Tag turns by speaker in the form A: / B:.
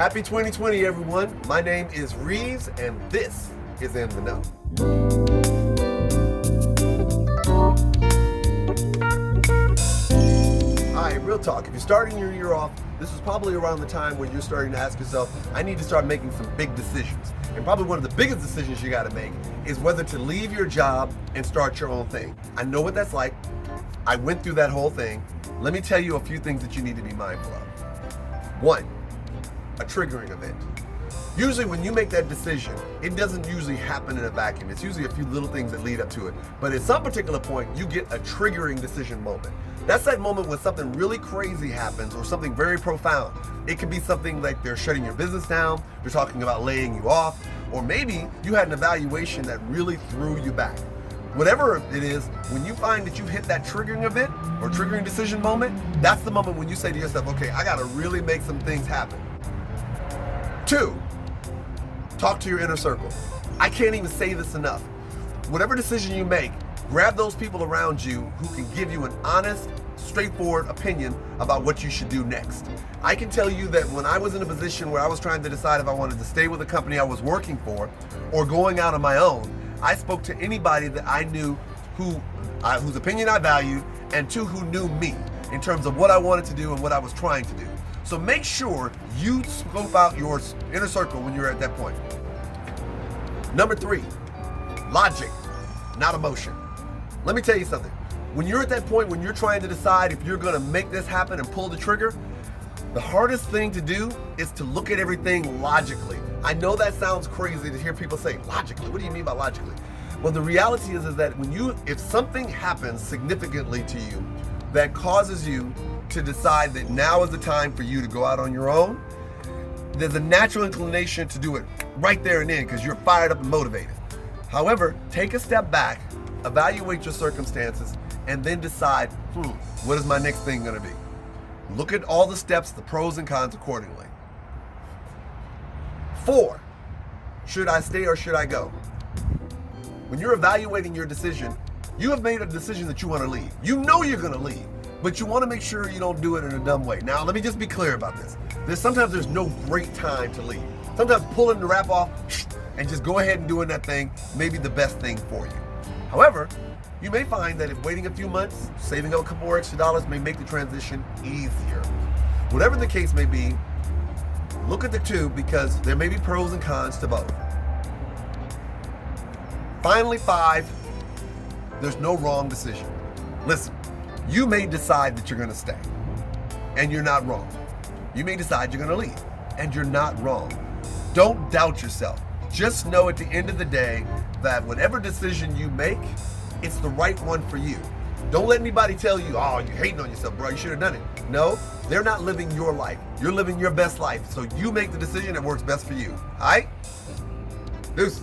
A: Happy 2020, everyone. My name is Reeves, and this is In the Know. All right, real talk. If you're starting your year off, this is probably around the time where you're starting to ask yourself, I need to start making some big decisions. And probably one of the biggest decisions you got to make is whether to leave your job and start your own thing. I know what that's like. I went through that whole thing. Let me tell you a few things that you need to be mindful of. One, a triggering event. Usually when you make that decision, it doesn't usually happen in a vacuum. It's usually a few little things that lead up to it. But at some particular point, you get a triggering decision moment. That's that moment when something really crazy happens or something very profound. It could be something like they're shutting your business down, they're talking about laying you off, or maybe you had an evaluation that really threw you back. Whatever it is, when you find that you hit that triggering event or triggering decision moment, that's the moment when you say to yourself, okay, I gotta really make some things happen. Two, talk to your inner circle. I can't even say this enough. Whatever decision you make, grab those people around you who can give you an honest, straightforward opinion about what you should do next. I can tell you that when I was in a position where I was trying to decide if I wanted to stay with the company I was working for or going out on my own, I spoke to anybody that I knew whose opinion I valued, and two, who knew me in terms of what I wanted to do and what I was trying to do. So make sure you scope out your inner circle when you're at that point. Number three, logic, not emotion. Let me tell you something. When you're at that point when you're trying to decide if you're gonna make this happen and pull the trigger, the hardest thing to do is to look at everything logically. I know that sounds crazy to hear people say, logically, what do you mean by logically? Well, the reality is that if something happens significantly to you that causes you to decide that now is the time for you to go out on your own, there's a natural inclination to do it right there and then because you're fired up and motivated. However, take a step back, evaluate your circumstances, and then decide, what is my next thing gonna be? Look at all the steps, the pros and cons accordingly. 4, should I stay or should I go? When you're evaluating your decision, you have made a decision that you want to leave. You know you're going to leave, but you want to make sure you don't do it in a dumb way. Now, let me just be clear about this. Sometimes there's no great time to leave. Sometimes pulling the wrap off and just go ahead and doing that thing may be the best thing for you. However, you may find that if waiting a few months, saving up a couple more extra dollars may make the transition easier. Whatever the case may be, look at the two because there may be pros and cons to both. Finally, 5, there's no wrong decision. Listen, you may decide that you're gonna stay, and you're not wrong. You may decide you're gonna leave, and you're not wrong. Don't doubt yourself. Just know at the end of the day that whatever decision you make, it's the right one for you. Don't let anybody tell you, oh, you're hating on yourself, bro, you should have done it. No, they're not living your life. You're living your best life, so you make the decision that works best for you. All right? Deuces.